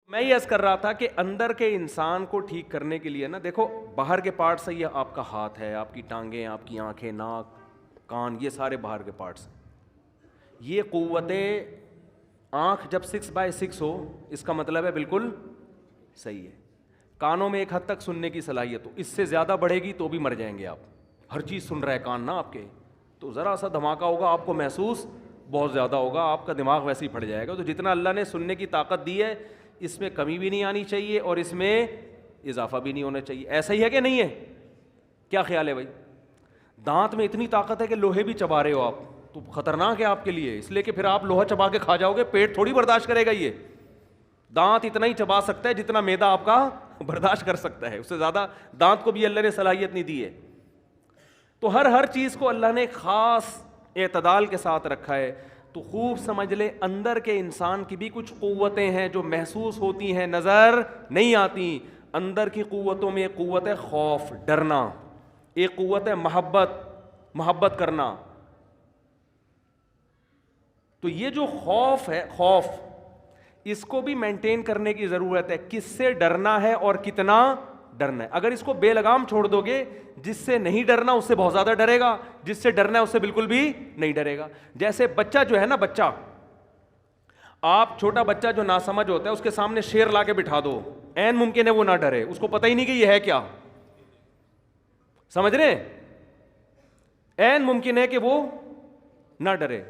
میں یہ عرض کر رہا تھا کہ اندر کے انسان کو ٹھیک کرنے کے لیے نا، دیکھو باہر کے پارٹس ہے، یہ آپ کا ہاتھ ہے، آپ کی ٹانگیں، آپ کی آنکھیں، ناک، کان، یہ سارے باہر کے پارٹس ہیں. یہ قوتیں، آنکھ جب 6/6 ہو اس کا مطلب ہے بالکل صحیح ہے. کانوں میں ایک حد تک سننے کی صلاحیت ہو، اس سے زیادہ بڑھے گی تو بھی مر جائیں گے آپ. ہر چیز سن رہا ہے کان نا آپ کے، تو ذرا سا دھماکہ ہوگا آپ کو محسوس بہت زیادہ ہوگا، آپ کا دماغ ویسے ہی پھٹ جائے گا. تو جتنا اللہ نے سننے کی طاقت دی ہے اس میں کمی بھی نہیں آنی چاہیے اور اس میں اضافہ بھی نہیں ہونا چاہیے. ایسا ہی ہے کہ نہیں ہے؟ کیا خیال ہے بھائی؟ دانت میں اتنی طاقت ہے کہ لوہے بھی چبا رہے ہو آپ، تو خطرناک ہے آپ کے لیے، اس لیے کہ پھر آپ لوہا چبا کے کھا جاؤ گے، پیٹ تھوڑی برداشت کرے گا. یہ دانت اتنا ہی چبا سکتا ہے جتنا میدا آپ کا برداشت کر سکتا ہے، اس سے زیادہ دانت کو بھی اللہ نے صلاحیت نہیں دی ہے. تو ہر چیز کو اللہ نے خاص اعتدال کے ساتھ رکھا ہے. تو خوب سمجھ لے اندر کے انسان کی بھی کچھ قوتیں ہیں جو محسوس ہوتی ہیں، نظر نہیں آتی. اندر کی قوتوں میں ایک قوت ہے خوف، ڈرنا، ایک قوت ہے محبت کرنا. تو یہ جو خوف ہے، خوف اس کو بھی مینٹین کرنے کی ضرورت ہے. کس سے ڈرنا ہے اور کتنا ڈرنا ہے. اگر اس کو بے لگام چھوڑ دو گے، جس سے نہیں ڈرنا اس سے بہت زیادہ ڈرے گا، جس سے ڈرنا ہے اس سے بالکل بھی نہیں ڈرے گا. جیسے بچہ جو ہے نا، بچہ، آپ چھوٹا بچہ جو ناسمجھ ہوتا ہے اس کے سامنے شیر لا کے بٹھا دو، عین ممکن ہے وہ نہ ڈرے، اس کو پتہ ہی نہیں کہ یہ ہے کیا. سمجھ رہے ہیں؟ عین ممکن ہے کہ وہ نہ ڈرے.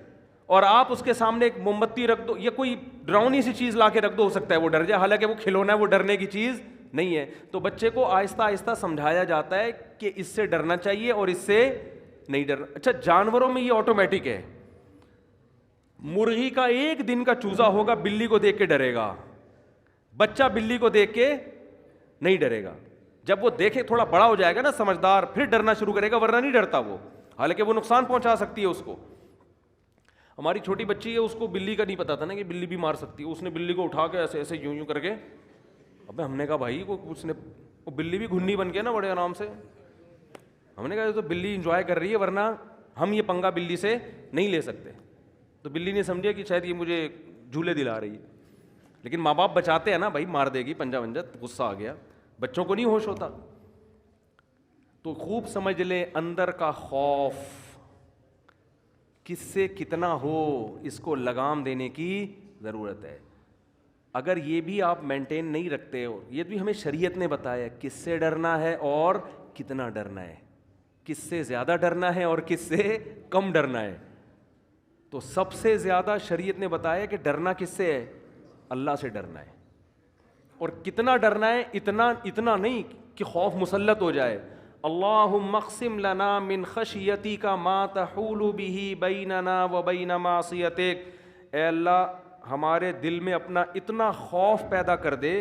اور آپ اس کے سامنے ایک موم بتی رکھ دو یا کوئی ڈراؤنی سی چیز لا کے رکھ دو، ہو سکتا ہے وہ ڈر جائے، حالانکہ وہ کھلونا ہے، وہ ڈرنے کی چیز نہیں ہے. تو بچے کو آہستہ آہستہ سمجھایا جاتا ہے کہ اس سے ڈرنا چاہیے اور اس سے نہیں ڈرنا. اچھا، جانوروں میں یہ آٹومیٹک ہے. مرغی کا ایک دن کا چوزا ہوگا، بلی کو دیکھ کے ڈرے گا، بچہ بلی کو دیکھ کے نہیں ڈرے گا. جب وہ دیکھے تھوڑا بڑا ہو جائے گا نا، سمجھدار، پھر ڈرنا شروع کرے گا، ورنہ نہیں ڈرتا وہ، حالانکہ وہ نقصان پہنچا سکتی ہے اس کو. ہماری چھوٹی بچی ہے، اس کو بلی کا نہیں پتا تھا نا کہ بلی بھی مار سکتی ہے. اس نے بلی کو اٹھا کے ایسے ایسے یوں کر کے، ابے ہم نے کہا بھائی اس نے، وہ بلی بھی گھنی بن کے نا بڑے آرام سے. ہم نے کہا تو بلی انجوائے کر رہی ہے، ورنہ ہم یہ پنگا بلی سے نہیں لے سکتے. تو بلی نے سمجھا کہ شاید یہ مجھے جھولے دلا رہی ہے. لیکن ماں باپ بچاتے ہیں نا، بھائی مار دے گی، پنجا ونجا، غصہ آ گیا، بچوں کو نہیں ہوش ہوتا. تو خوب سمجھ لیں اندر کا خوف کس سے کتنا ہو، اس کو لگام دینے کی ضرورت ہے. اگر یہ بھی آپ مینٹین نہیں رکھتے ہو، یہ بھی ہمیں شریعت نے بتایا کس سے ڈرنا ہے اور کتنا ڈرنا ہے، کس سے زیادہ ڈرنا ہے اور کس سے کم ڈرنا ہے. تو سب سے زیادہ شریعت نے بتایا کہ ڈرنا کس سے ہے؟ اللہ سے ڈرنا ہے. اور کتنا ڈرنا ہے؟ اتنا نہیں کہ خوف مسلط ہو جائے. اللہم اقسم لنا من خشیتک ما تحول به بیننا وبین معصیتک. اے اللہ ہمارے دل میں اپنا اتنا خوف پیدا کر دے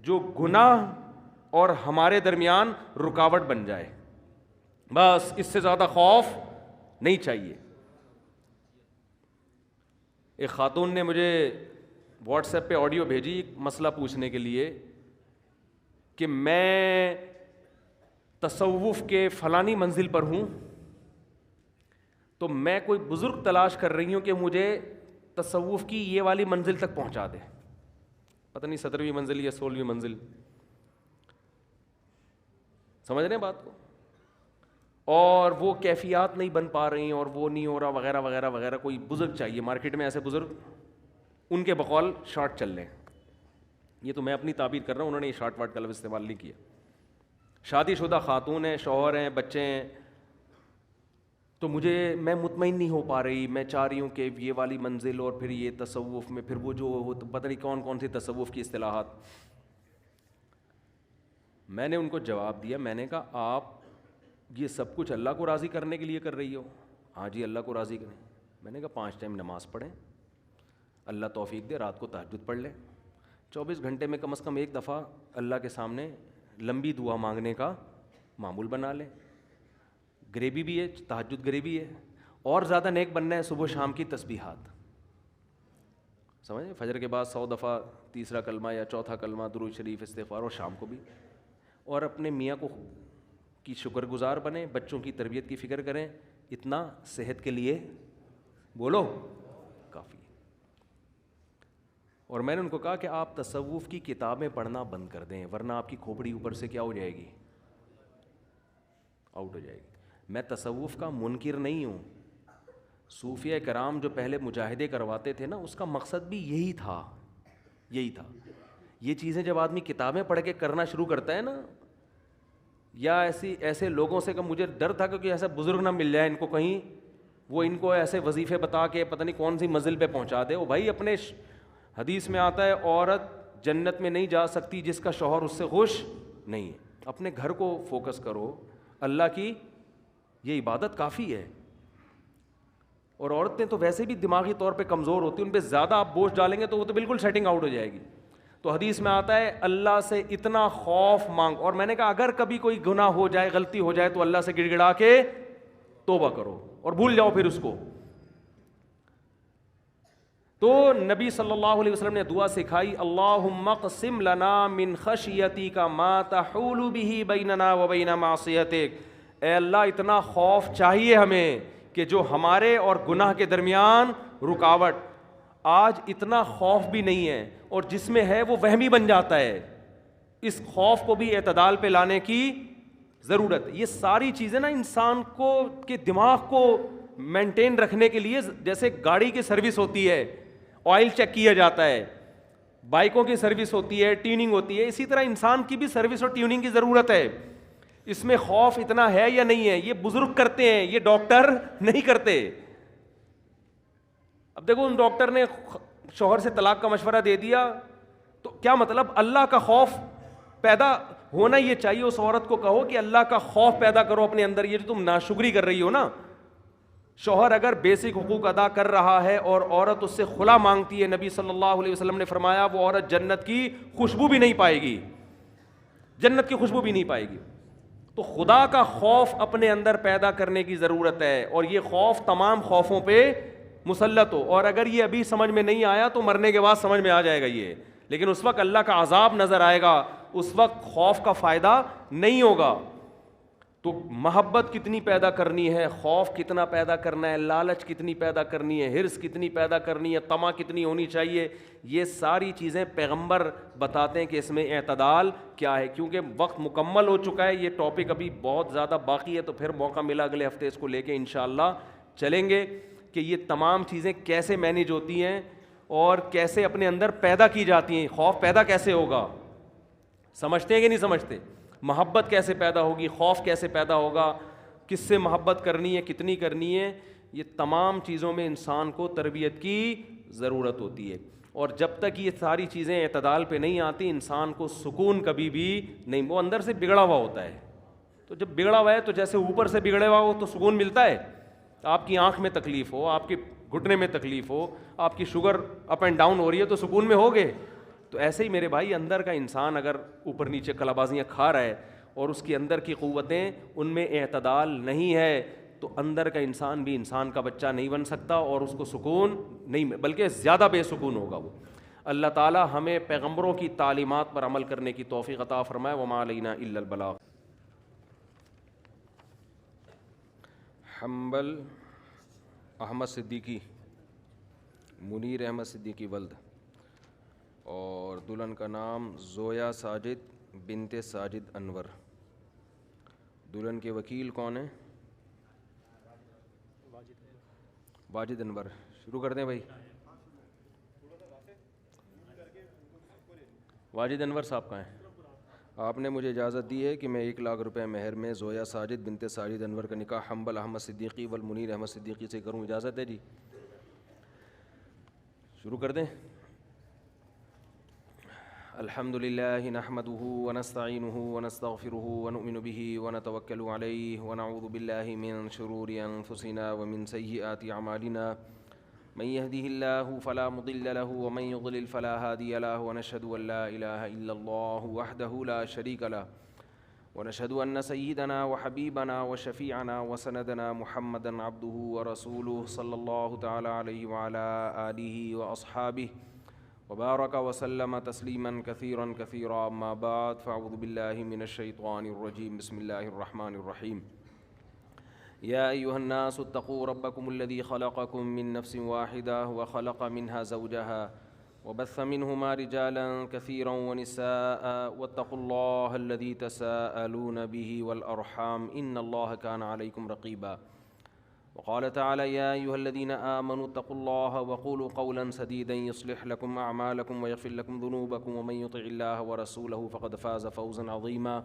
جو گناہ اور ہمارے درمیان رکاوٹ بن جائے. بس اس سے زیادہ خوف نہیں چاہیے. ایک خاتون نے مجھے واٹس ایپ پہ آڈیو بھیجی مسئلہ پوچھنے کے لیے کہ میں تصوف کے فلانی منزل پر ہوں، تو میں کوئی بزرگ تلاش کر رہی ہوں کہ مجھے تصوف کی یہ والی منزل تک پہنچا دے. پتہ نہیں 17ویں منزل یا 16ویں منزل. سمجھ رہے ہیں بات کو؟ اور وہ کیفیات نہیں بن پا رہی، اور وہ نہیں ہو رہا، وغیرہ وغیرہ وغیرہ. کوئی بزرگ چاہیے مارکیٹ میں، ایسے بزرگ ان کے بقول شارٹ چل لیں. یہ تو میں اپنی تعبیر کر رہا ہوں، انہوں نے یہ شارٹ واٹ کا لفظ استعمال نہیں کیا. شادی شدہ خاتون ہیں، شوہر ہیں، بچے ہیں. تو میں مطمئن نہیں ہو پا رہی، میں چاہ رہی ہوں کہ یہ والی منزل اور پھر یہ تصوف میں، پھر وہ جو پتہ نہیں کون کون سی تصوف کی اصطلاحات. میں نے ان کو جواب دیا، میں نے کہا آپ یہ سب کچھ اللہ کو راضی کرنے کے لیے کر رہی ہو؟ ہاں جی اللہ کو راضی کریں. میں نے کہا 5 ٹائم نماز پڑھیں، اللہ توفیق دے رات کو تہجد پڑھ لیں، 24 گھنٹے میں کم از کم ایک دفعہ اللہ کے سامنے لمبی دعا مانگنے کا معمول بنا لیں. گریبی بھی ہے، تہجد گریبی ہے. اور زیادہ نیک بننا ہے، صبح شام کی تسبیحات. سمجھیں، فجر کے بعد 100 دفعہ تیسرا کلمہ یا چوتھا کلمہ، درود شریف، استغفار، اور شام کو بھی. اور اپنے میاں کو کی شکر گزار بنیں، بچوں کی تربیت کی فکر کریں. اتنا صحت کے لیے بولو کافی ہے. اور میں نے ان کو کہا کہ آپ تصوف کی کتابیں پڑھنا بند کر دیں ورنہ آپ کی کھوپڑی اوپر سے کیا ہو جائے گی، آؤٹ ہو جائے گی. میں تصوف کا منکر نہیں ہوں. صوفیہ کرام جو پہلے مجاہدے کرواتے تھے نا، اس کا مقصد بھی یہی تھا. یہ چیزیں جب آدمی کتابیں پڑھ کے کرنا شروع کرتا ہے نا، یا ایسے لوگوں سے کہ مجھے ڈر تھا کہ ایسا بزرگ نہ مل جائے ان کو کہیں وہ ان کو ایسے وظیفے بتا کے پتہ نہیں کون سی منزل پہ پہنچا دے. وہ بھائی اپنے حدیث میں آتا ہے عورت جنت میں نہیں جا سکتی جس کا شوہر اس سے خوش نہیں ہے. اپنے گھر کو فوکس کرو، اللہ کی یہ عبادت کافی ہے. اور عورتیں تو ویسے بھی دماغی طور پہ کمزور ہوتی ہیں، ان پہ زیادہ آپ بوجھ ڈالیں گے تو وہ تو بالکل سیٹنگ آؤٹ ہو جائے گی. تو حدیث میں آتا ہے اللہ سے اتنا خوف مانگ. اور میں نے کہا اگر کبھی کوئی گناہ ہو جائے، غلطی ہو جائے تو اللہ سے گڑ گڑا کے توبہ کرو اور بھول جاؤ پھر اس کو. تو نبی صلی اللہ علیہ وسلم نے دعا سکھائی، اللہم اقسم لنا من خشیتک ما تحول به بیننا وبین معصیتک. اے اللہ اتنا خوف چاہیے ہمیں کہ جو ہمارے اور گناہ کے درمیان رکاوٹ. آج اتنا خوف بھی نہیں ہے، اور جس میں ہے وہ وہمی بن جاتا ہے. اس خوف کو بھی اعتدال پہ لانے کی ضرورت. یہ ساری چیزیں نا انسان کو کے دماغ کو مینٹین رکھنے کے لیے، جیسے گاڑی کی سروس ہوتی ہے، آئل چیک کیا جاتا ہے، بائکوں کی سروس ہوتی ہے، ٹیوننگ ہوتی ہے، اسی طرح انسان کی بھی سروس اور ٹیوننگ کی ضرورت ہے. اس میں خوف اتنا ہے یا نہیں ہے، یہ بزرگ کرتے ہیں، یہ ڈاکٹر نہیں کرتے. اب دیکھو ان ڈاکٹر نے شوہر سے طلاق کا مشورہ دے دیا تو کیا مطلب؟ اللہ کا خوف پیدا ہونا یہ چاہیے. اس عورت کو کہو کہ اللہ کا خوف پیدا کرو اپنے اندر. یہ جو تم ناشکری کر رہی ہو نا، شوہر اگر بیسک حقوق ادا کر رہا ہے اور عورت اس سے خلا مانگتی ہے، نبی صلی اللہ علیہ وسلم نے فرمایا وہ عورت جنت کی خوشبو بھی نہیں پائے گی، جنت کی خوشبو بھی نہیں پائے گی. تو خدا کا خوف اپنے اندر پیدا کرنے کی ضرورت ہے، اور یہ خوف تمام خوفوں پہ مسلط ہو. اور اگر یہ ابھی سمجھ میں نہیں آیا تو مرنے کے بعد سمجھ میں آ جائے گا یہ، لیکن اس وقت اللہ کا عذاب نظر آئے گا، اس وقت خوف کا فائدہ نہیں ہوگا. تو محبت کتنی پیدا کرنی ہے، خوف کتنا پیدا کرنا ہے، لالچ کتنی پیدا کرنی ہے، حرص کتنی پیدا کرنی ہے، طمع کتنی ہونی چاہیے، یہ ساری چیزیں پیغمبر بتاتے ہیں کہ اس میں اعتدال کیا ہے. کیونکہ وقت مکمل ہو چکا ہے، یہ ٹاپک ابھی بہت زیادہ باقی ہے، تو پھر موقع ملا اگلے ہفتے اس کو لے کے انشاءاللہ چلیں گے کہ یہ تمام چیزیں کیسے مینیج ہوتی ہیں اور کیسے اپنے اندر پیدا کی جاتی ہیں. خوف پیدا کیسے ہوگا، سمجھتے ہیں کہ نہیں سمجھتے؟ محبت کیسے پیدا ہوگی، خوف کیسے پیدا ہوگا، کس سے محبت کرنی ہے، کتنی کرنی ہے، یہ تمام چیزوں میں انسان کو تربیت کی ضرورت ہوتی ہے. اور جب تک یہ ساری چیزیں اعتدال پہ نہیں آتی، انسان کو سکون کبھی بھی نہیں. وہ اندر سے بگڑا ہوا ہوتا ہے، تو جب بگڑا ہوا ہے تو جیسے اوپر سے بگڑے ہوا ہو تو سکون ملتا ہے. آپ کی آنکھ میں تکلیف ہو، آپ کے گھٹنے میں تکلیف ہو، آپ کی شوگر اپ اینڈ ڈاؤن ہو رہی ہے تو سکون میں ہوگے. تو ایسے ہی میرے بھائی اندر کا انسان اگر اوپر نیچے کلابازیاں کھا رہا ہے اور اس کے اندر کی قوتیں ان میں اعتدال نہیں ہے، تو اندر کا انسان بھی انسان کا بچہ نہیں بن سکتا اور اس کو سکون نہیں، بلکہ زیادہ بے سکون ہوگا وہ. اللہ تعالی ہمیں پیغمبروں کی تعلیمات پر عمل کرنے کی توفیق عطا فرمائے. وما علینا الا البلاغ. حنبل احمد صدیقی، منیر احمد صدیقی ولد، اور دلہن کا نام زویا ساجد بنت ساجد انور. دلہن کے وکیل کون ہیں؟ واجد انور. شروع کر دیں بھائی. واجد انور صاحب کہاں ہیں؟ آپ نے مجھے اجازت دی ہے کہ میں 1,00,000 روپے مہر میں زویا ساجد بنت ساجد انور کا نکاح حنبل احمد صدیقی والمنیر احمد صدیقی سے کروں. اجازت ہے جی؟ شروع کر دیں. الحمد للہ نحمده ونستعینه ونستغفره ونؤمن به ونتوکل علیہ ونعوذ باللہ من شرور انفسنا ومن سیئات اعمالنا من يهده الله فلا مضل له ومن يضلل فلا هادي له ونشهد ان لا اله الا الله وحده لا شريك له ونشهد ان سيدنا وحبيبنا وشفيعنا وسندنا محمدا عبده ورسوله صلى الله تعالى عليه وعلى آله واصحابه وبارك وسلم تسليما كثيرا كثيرا. اما بعد فاعوذ بالله من الشيطان الرجيم. بسم الله الرحمن الرحيم. يا أيها الناس اتقوا ربكم الذي خلقكم من نفس واحدة وخلق منها زوجها وبث منهما رجالا كثيرا ونساء واتقوا الله الذي تساءلون به والأرحام إن الله كان عليكم رقيبا وقال تعالى يا أيها الذين آمنوا اتقوا الله وقولوا قولا سديدا يصلح لكم أعمالكم ويغفر لكم ذنوبكم ومن يطع الله ورسوله فقد فاز فوزا عظيما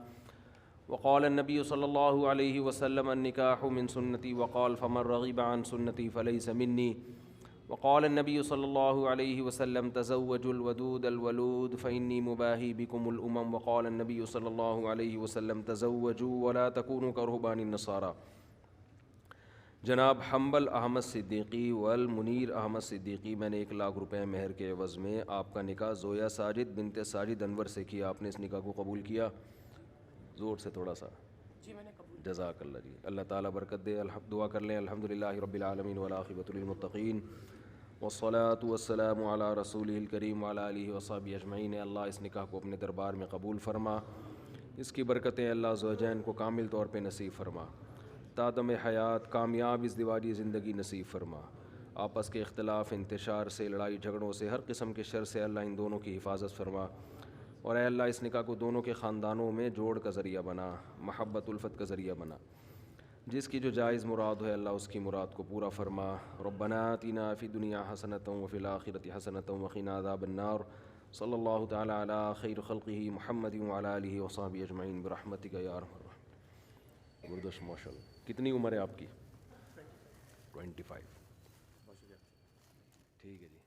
وقال النبي صلى الله عليه وسلم النكاح من سنتي وقال فمن رغب عن سنتي فليس مني وقال النبي صلى الله عليه وسلم تزوجوا الودود الولود فإني مباهي بكم الأمم وقال النبي صلى الله عليه وسلم تزوجوا ولا تكونوا كرهبان النصارى. جناب حنبل احمد صدیقی والمنیر احمد صدیقی، میں نے 1,00,000 روپے مہر کے عوض میں آپ کا نکاح زویا ساجد بنت ساجد انور سے کیا. آپ نے اس نکاح کو قبول کیا؟ زور سے تھوڑا سا. جی میں نے قبول. جزاک اللہ جی، اللہ تعالیٰ برکت دے. دعا کر لیں. الحمدللہ رب العالمین والعاقبۃ للمتقین والصلاۃ والسلام علی رسولہ الکریم وعلی آلہ وصحبہ اجمعین. اللہ اس نکاح کو اپنے دربار میں قبول فرما، اس کی برکتیں اللہ زوجین کو کامل طور پہ نصیب فرما، تادم حیات کامیاب ازدواجی زندگی نصیب فرما. آپس کے اختلاف، انتشار سے، لڑائی جھگڑوں سے، ہر قسم کے شر سے اللہ ان دونوں کی حفاظت فرما. اور اے اللہ اس نکاح کو دونوں کے خاندانوں میں جوڑ کا ذریعہ بنا، محبت الفت کا ذریعہ بنا. جس کی جو جائز مراد ہے اللہ اس کی مراد کو پورا فرما. ربنا آتنا فی الدنیا حسنۃ وفی الآخرۃ حسنۃ وقنا عذاب النار. صلی اللہ تعالی علی خیر خلقہ محمد وعلی آلہ وصحبہ اجمعین برحمتک یا ارحم الراحمین. گردش ماشاء اللہ. کتنی عمر ہے آپ کی؟ 25. ٹھیک ہے جی.